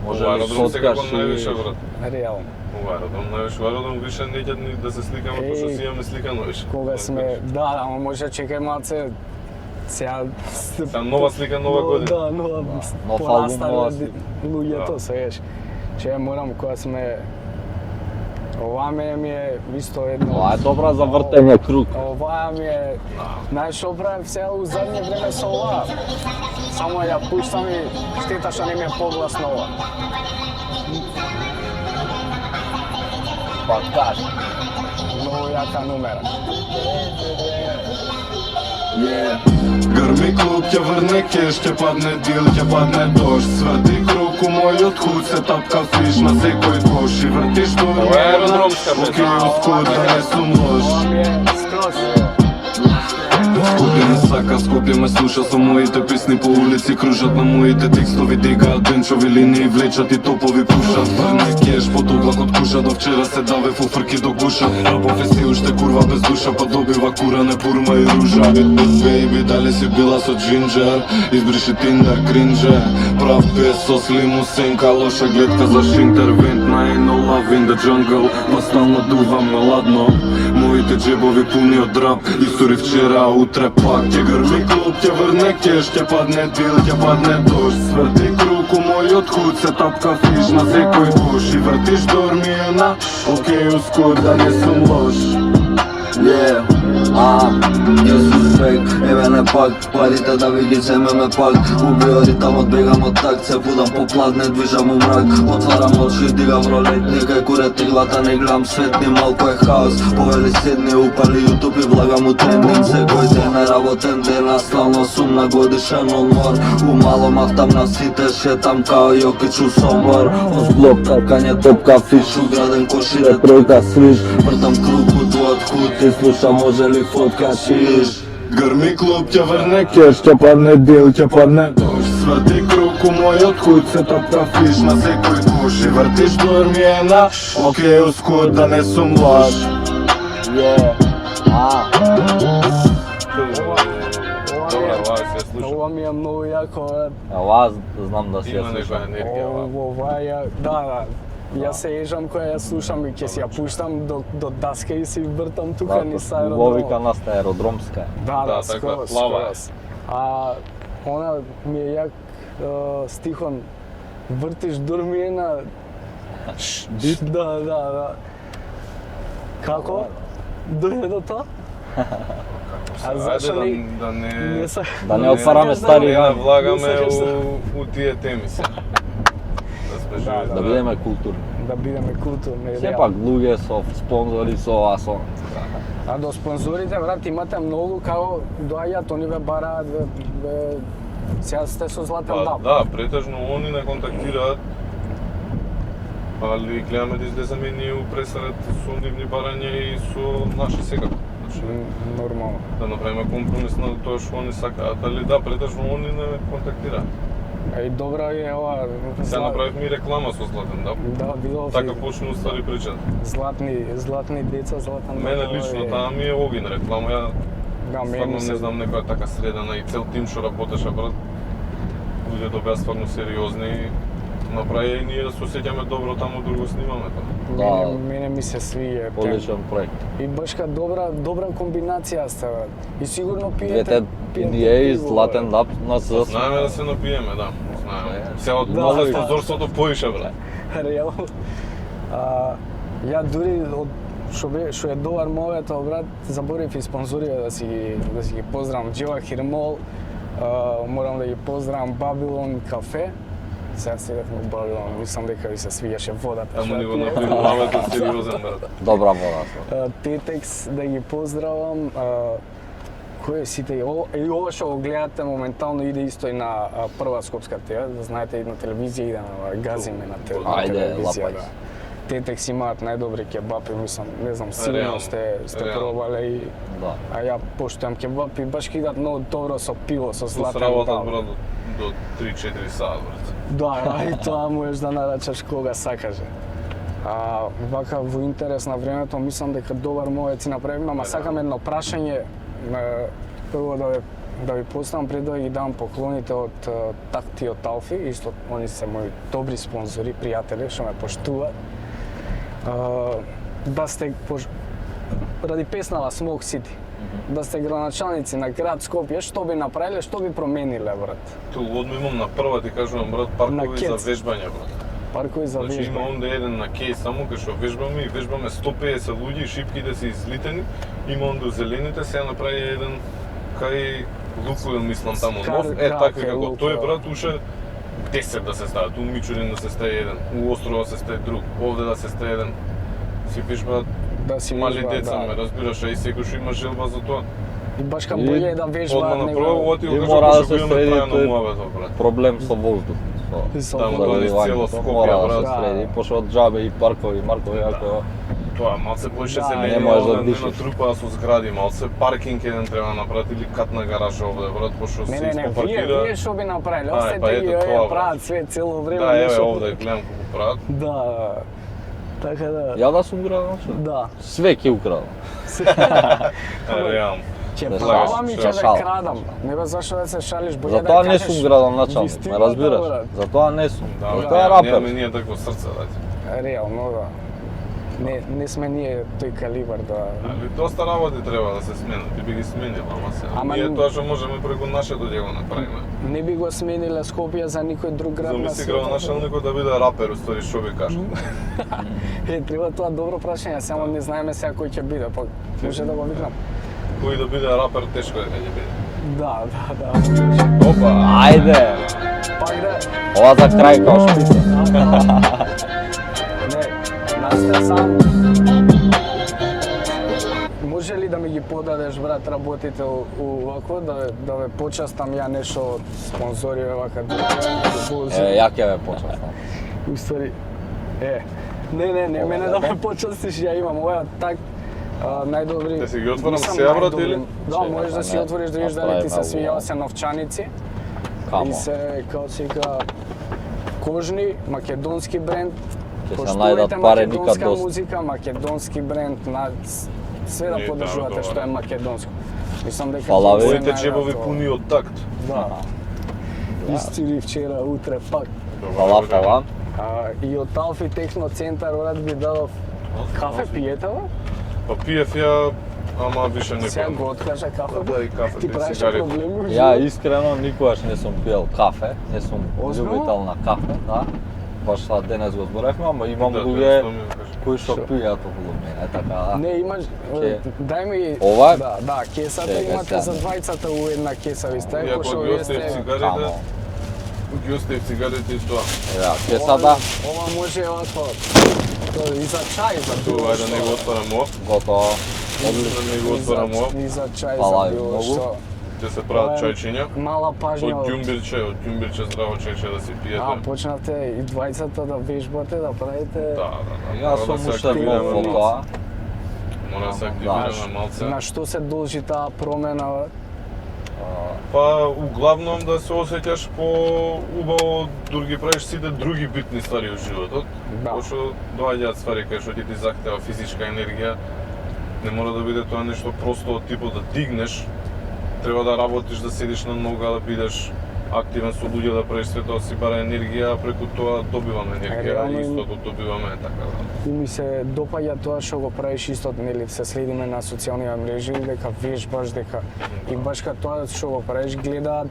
Може Во ли аеродром секако соткаш највише, и... брат. реално. Во аеродром највише, во аеродром више неќат ни да се сликаме, пошто си имаме сликано више. Кога сме, да, ама може чекај малце сега Са нова слика, нова година. Да, нова нов пораставија албум, нова луѓето, Да. сееш. Че морам кога сме ова ми е исто едно. Ова е добра за вртење круг. Ова ми е знаеш што правев сега у задње време со ова. Само ја пуштам и штета што не ми е погласно ова. Па каш. Многу јака номера. Грми клуб, ќе врне кеш, ќе падне дил, ќе падне дожд. Сврти круг у мојот худ, се тапка фиш на секој кош. И вртиш до Ова е мене, аеродромска окей, песна. ускуд, да не сум лош. Ова ми е скроз. Скопје ме сака, Скопје ме слуша, со моите песни по улици кружат, на моите текстови дигаат бенчови линии, влечат и топови пушат. Врне кеш, под облак од куша, до вчера се давев у фрки до гуша. Рабов е си уште курва без душа, па добива куране, пурма и ружа. Бейби, дали си била со джинджер, избриши Тиндер, кринже. Прав пес со слиму сенка, лоша гледка за шинтервент, на ain't no love in the jungle, па стално дуваме ладно. Моите джебови пуни од драп, истори вчера, утре пак. Ќе грми клуб, ќе врне кеш, ќе падне дил, ќе падне дожд. Сврти круг у мојот худ, се тапка фиш на секој кош. И вртиш дормиена, окей, ускуд, да не сум лош. Јас успех, еве не пак, парите да ви ги земеме пак. Убио ритамот, бегам од так, се будам попладне, движам у мрак. Отварам очи, дигам ролетни, кај курет иглата, не гледам светни, малко е хаос. Повели седни, упали YouTube и влагам у трендинг. Секој ден е работен ден, а стално сум на годишен одмор. Умало махтам на сите, шетам као Јокич у Сомбор. Оз блок, кај топка фиш, уграден кошире, тројка свиш. Вртам круг у твојот кут и слушам може ли фотка шиш. Грми клуб, ќе врне кеш, ќе падне дил, ќе падне дожд. Сврти круг у мојот худ, се топка фиш на секој кош. И вртиш дормиена, окей, ускуд, да не сум лош. Добра, ова се слуша. Ова ми е многу јако. Ова знам да си Има ја некоја слушам. енергија, ова. Ова ја, да. Јас се ежам кога ја слушам и ќе си ја пуштам до даска и си вртам тука ни са Ловика аеродром. наста аеродромска. Да, Да, да, таква скроз, плава е. скроз. А она ми е јак стихон вртиш дурмиена. Да. Како? Дојде до тоа? А Ајде зашо не? да не... Не са. Да не отвараме стари Не рани. влагаме Не сакаш у тие теми се. Да сме живи. Да бидеме културни. Да бидеме културни. Сепак луѓе со спонзори со ова со. А до спонзорите, брат, имате многу како доаѓаат, они ве бараат, сега сте со Златен Па Даб. да, претежно они не контактираат. Али гледаме да излеземе ние у пресред со нивни барања и со наши секако. Значи, Нормално. да направиме компромис на тоа што они сакаат, али да, претежно они не контактираат. А и добра е ова. Сега направивме и реклама со Златен Даб. Да, видов. Така почнува стари причат. Златни деца, Златен Даб. Мене лично таа ми е огин реклама. Ја Да, стварно мене не знам некоја така средена и цел тим што работеше, брат. Луѓето беа стварно сериозни и направи и ние да се осеќаме добро таму друго снимаме тоа. Да. Мене ми се свиѓа. Одличен проект. И башка добра комбинација сте, брат. И сигурно Двете пиете ние и пиво, Златен Лап на Знаеме да се напиеме, да. Знаеме. Се од Да, ново да. спонзорството поише, брат. Реално. Ја дури од што е добар мовето, брат, заборив и спонзорија да си ги поздравам Джива Хирмол, морам да ги поздравам Бабилон кафе. Сега седевме во Бабилон, мислам дека ви се свиѓаше водата. Таму што ни ја го пиете. направи мавето сериозен, брат. Добра вода. Тетекс да ги поздравам. Кој е сите и ова што го гледате моментално иде исто и на прва скопска ТВ, да знаете и на телевизија иде на газиме на Ајде, телевизија. лапај. Да. Тетекс имаат најдобри кебапи, мислам, не знам, сигурно Реално, сте реално. пробале и Да. а ја поштувам кебапи, баш кидат многу добро со пиво, со Со златен работа, дал. брат, до 3-4 саат, брат. Да, и тоа можеш да нарачаш кога сакаш. Вака во интерес на времето мислам дека добар мовец си направивме, ама сакам едно прашање прво да ви поставам пред да ги дам поклоните од Такти и од Алфи, исто они се мои добри спонзори, пријатели што ме поштуваат. Да сте ради песнава Smoke City. Да сте градоначалници на град Скопје, што би направиле, што би промениле, брат? Ту одно имам на прва, ти кажувам, брат, На паркови за Кец. вежбање, брат. Паркови за Значи има вежба. онде еден на кеј само кај што вежбаме и вежбаме 150 луѓе, шипките се излитени. Има онде зелените, сега направи еден кај Лукоил, мислам таму нов. да, Такви кај како Лукоил. тој, брат, уше 10 да се стават, у Мичурин да се стаи еден, у Острова да се стаи друг, овде да се стаи еден. Си пиш, брат, Да си мали вежба, деца, да. ме разбираш, а и секој што има желба за тоа. И баш ка И боље да вежбаат Одма на него. прво, оти И го мора кажа, да што се го имаме среди прајано тој муавето, брат. Проблем со воздух. Со Да, тоа низ цело Скопје, Мора да брат. се среди, пошто од џабе и паркови, маркови, ако Тоа малце поише Да, зелени, не можеш да да не дишиш. натрупаа со згради, малце паркинг еден треба направи или катна гаража овде, брат, пошто Не, се не, вие испаркира. што би направиле? Па Остете ето ги, тоа, ја брат. прават све цело време. Да, еве нешто- овде гледам како прават. Да. Така да. ја да сум градоначалник. Да. Све ќе украдам. Реално. Ќе Не правам и шалам, ќе шалам. да крадам. Не бе зашо да се шалиш, боље да Затоа не кажеш сум градоначалник, ме вистината, разбираш? брат. Затоа не сум. Да, Тој бе, е рапер. немаме ние такво срце, да. Реално, да. Не сме ние тој калибар да... Али доста работи треба да се сменат, ти би ги сменил, ама се. Ама Ние не- тоа што можеме преку нашето да го направиме. Не би го смениле Скопје за никој друг град на Замисли светот. градоначалникот да биде рапер, уствари што би кажа. Треба тоа добро прашање, само не знаеме сега кој ќе биде, па може да го викнам. Кој да биде рапер тешко е да ќе биде. Да. Опа! Ајде! Пак да... Ова за крај као шпица. Не, насте сам. Може ли да ми ги подадеш, брат, работите у вакво, да ве почастам ја нешто од спонзори, вака, да Ја ќе ве почастам. Устари, не, мене да ме почастиш, ја имам, ова е так, најдобри... Да си ги отворам Мислам, сега, брат, најдобри- или? Да, можеш да си Не, отвориш, да видиш дали направи ти се многу, свиѓа да. се новчаници. Камо. И се, као се вика, кожни, македонски бренд. Ќе се Поштувате најдат пари никад македонска доста. музика, македонски бренд, на све да Не, поддржувате да, што е добро. македонско. Мислам дека Фала ќе ви. се Моите најдат джебови тоа. пуни од такт. Да. Истири вчера, утре пак. Фала. И од Алфи Техно Центар, брат, ви дадов кафе пиете, бе? Па пиев ја, ама више не Сега пием. го откажа кафе, Да, и кафе, Ти и правиш цигари. проблеми у Ја живот? искрено никогаш не сум пиел кафе, не сум Озбилно? љубител на кафе, да. Баш сад денес го зборевме, ама имам Да, луѓе тоа ми го кажа. кои што пијат околу мене, така да. Не, имаш... Ке- Дај ми... Ова? Да, кесата Чекај имате сега. за двајцата у една кеса ви стави, Иако пошто ги вие оставив сте... цигарите, Камо. ги оставив цигарите и тоа. Ја, кесата, Ова може овако... тоа и за чај, за било Тоа е да што. не го отварам ов, готово. да не го отварам ов. И за чај, Фала за ви било многу. што. Ќе се прават Ова е чајчиња. Мала пажња Од ѓумбирче здраво чајче да си пиете. почнавте и двајцата да вежбате, да правите... Да. Јас Мора сум да се уште активираме нов во малце. тоа. Мора да се Да. активираме малце. На што се должи таа промена, бе? Па, углавном да се осеќаш по-убаво, дури ги правиш сите други битни ствари во животот. Да. Пошто доаѓаат ствари кај што ти захтева физичка енергија. Не мора да биде тоа нешто просто од типот да дигнеш треба да работиш, да седиш на нога, да бидеш активен со луѓе, да правиш све тоа, си бара енергија, а преку тоа добиваме енергија, Реално и истото добиваме, така да. И ми се допаѓа тоа што го правиш исто, нели, се следиме на социјални мрежи, дека вежбаш, дека и баш кај тоа што го правиш гледаат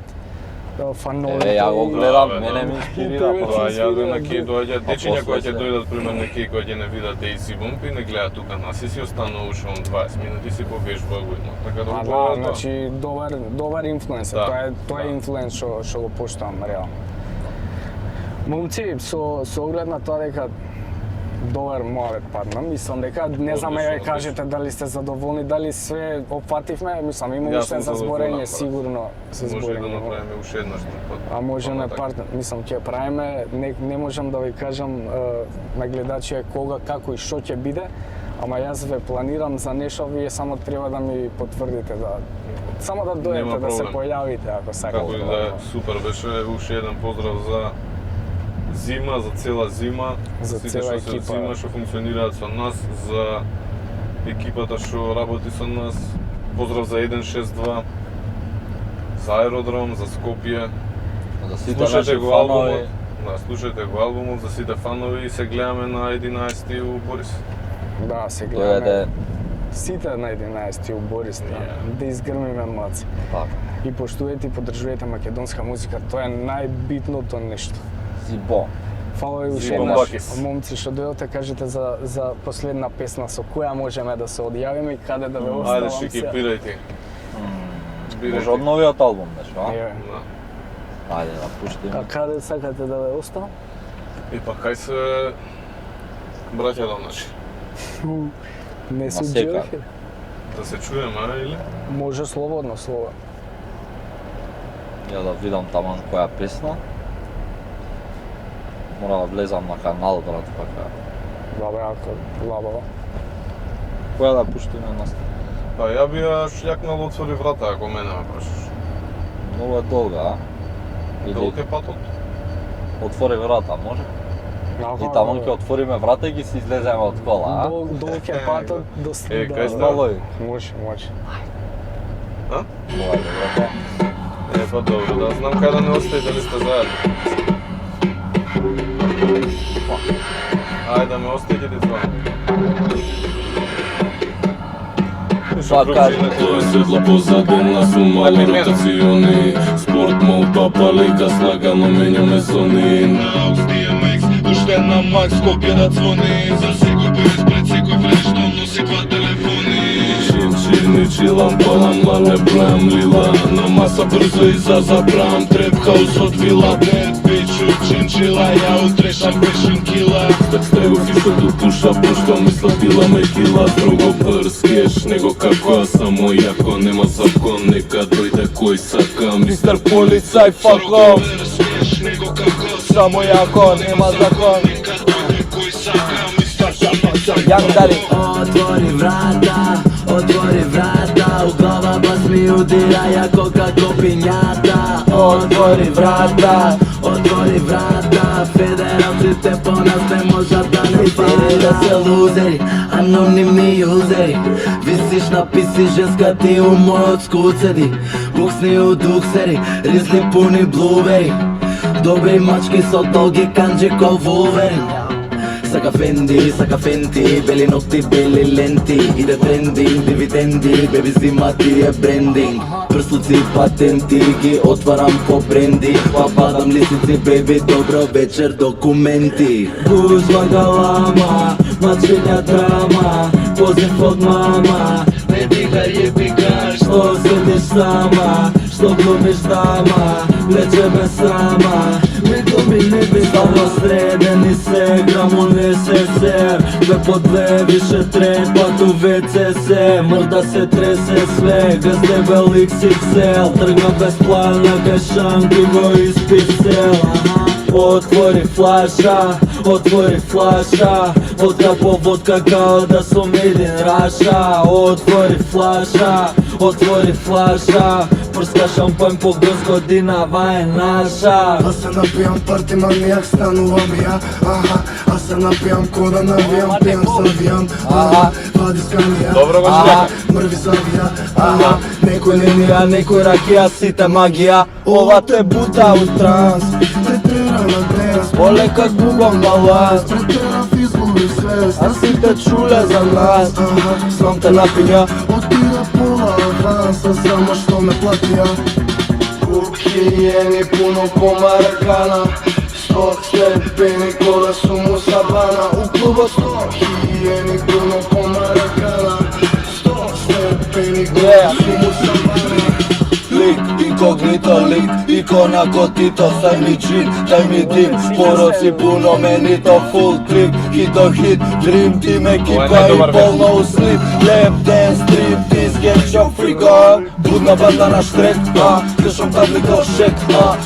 фановите. Ја го и- гледам, Да, бе, мене да. ми инспирира. И тебе Тоа се ја свирија, на ке доаѓаат дечиња после кои ќе се- дојдат пример на ке кои ќе не видат Дейзи Бумп и не гледаат тука нас и си остануваш он 20 минути си повежба го има. Така да А го да, гледам тоа. значи добар инфлуенсер, Да, тоа е да. инфлуенс што го поштувам реално. Момци, со оглед на тоа дека добар муавет падна, мислам дека не знам ја Одлично, кажете дали сте задоволни, дали све опфативме, мислам има Јас уште сум за задоволен, зборење брат. сигурно за Може да зборење. направиме уште еднаш друг пат. А можеме Така. партнер, мислам ќе правиме, не можам да ви кажам на гледачите кога, како и што ќе биде, ама јас ве планирам за нешто, вие само треба да ми потврдите да само да Нема дојдете да се проблем. појавите ако сакате. Како и да е, супер беше, уште еден поздрав за зима, за цела зима, За сите цела што се екипа. зима, што функционираат со нас, за екипата што работи со нас, поздрав за 162, за Аеродром, за Скопје. За сите Слушајте наши го фанови. албумот, да, слушајте го албумот за сите фанови и се гледаме на 11 у Борис. Да, се Дојде гледаме сите на 11 у Борис, да изгрмиме маци. така. И поштувате и поддржувате македонска музика, тоа е најбитното нешто. Зибо. Фала ви уште Зибо еднаш, Бакис. момци, што дојдете, кажете за последна песна со која можеме да се одјавиме и каде да ве Ајде, оставам шики, се. пирајте. Може од новиот албум беше, а? Е, Да. Ајде да пуштиме. А каде сакате да ве оставам? И па кај се браќата наши? Не Ма се сека. джојхе. Да се чуеме, а, или? Може слободно, слободно. Ја да видам таман која песна. Мора да влезам на канал, брат, така. Добре, ако лабава. Која да пуштиме на Па ја би ја шљакнал отвори врата ако мене ме прашаш. Много е долга, а? Или Долг е патот? отвори врата, може? И таман ќе отвориме врата и ги си излеземе од кола, а? Долг е патот до Е, кај сте? Мало е. Може, може. А? Моја добра. Е, па добро, да знам кај да не остаите дали сте заедно. Ајде да ме оставите да звонам. Па кажи. Тоа е светла позадина со мали ротациони. Спорт молба палика слагано менјаме зони. На Aux DMX, уште на Макс Скопје да звони. За секој појас пред секој влеш што носи два телефони. Чинчини чилам, палам, лале, бројам лила. На маса брзо иза забрам, треп хаус од вила. Бед бичу, чинчила, ја утрешам 5 кила. Стегов и што тут пуша, пушка мисла пила ме кила. Друго брз кеш, него како само јако нема закон. Нека дојде кој сака, мистер полицај, fuck off. Само јако, нема закон. Јак дали. Otvori vrata, u glava bas mi udira jako kako pinjata. Otvori vrata, federalci te po nas ne možda da ne tiri da se luzeri, anonimni useri. Visiš na pisi ženska ti u moj skucedi, buksni u dukseri, rizli puni blueberry. Dobri mački so togi kanđi ko Wolverine. Saka Fenty, beli nokti, beli lenti. Ide trendi, dividendi, baby zima ti je branding. Prsluci, patenti, gi otvaram ko brendi. Pa padam lisici, baby, dobro večer, dokumenti. Gužva galama, mačinja drama, poziv od mama. Ne dihaj jebiga, što sediš sama, što glumiš dama, neće me srama. Mi ne bi stavno sredeni se, gramo SSR. Dve po dve više treba tu VCS. Mrda se trese sve, gazde velik XXL. Trga bez plana, kaj šanki go iz pixel. Otvori flaša, vodka po vodka kao da su made in Russia. Otvori flaša, Прска шампањ по годинава е наша. Аз се напијам парти манијак, станувам ја. Аз се напијам кода навијам, пијам савијам. Вади сканија, Добро го шляка. мрви завија. Некој линија, некој ракија, сите магија. Ова те бута у транс. Претера на денес, Полека губам баланс. претера физболи свест. А сите чуле за нас. Знам те напиња. Отида пола аванса, само што ме платија. Куп хијени, пуно помаркана. 100 степени кола сум у сабана. У клубот 100 хијени, пуно помаркана. 100 степени кола сум у сабана. Лик, инкогнито лик, икона котито, сај ми джин, дај ми дим, пороци пуно менито, фул клип, хито хит, дрим тим екипа и полно услип, леп ден, стрип, тиз, генчо, фриго, будна банда на штрек, кршам табли ко шек,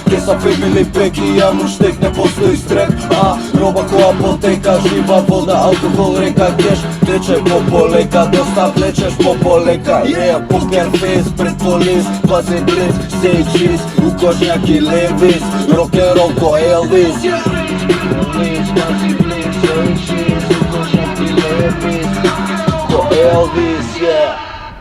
ке са фемили пеки, јам уштек, не постои стрек, роба која потека, жива вода, алкохол, река, кеш, тече по полека, доста влечеш по полека, покер фейс пред полис, пази близ, say cheese, u košnjaki Levis, rock'n'roll ko Elvis. Levis, pazzi blitz, say cheese, u košnjaki Levis, ko Elvis.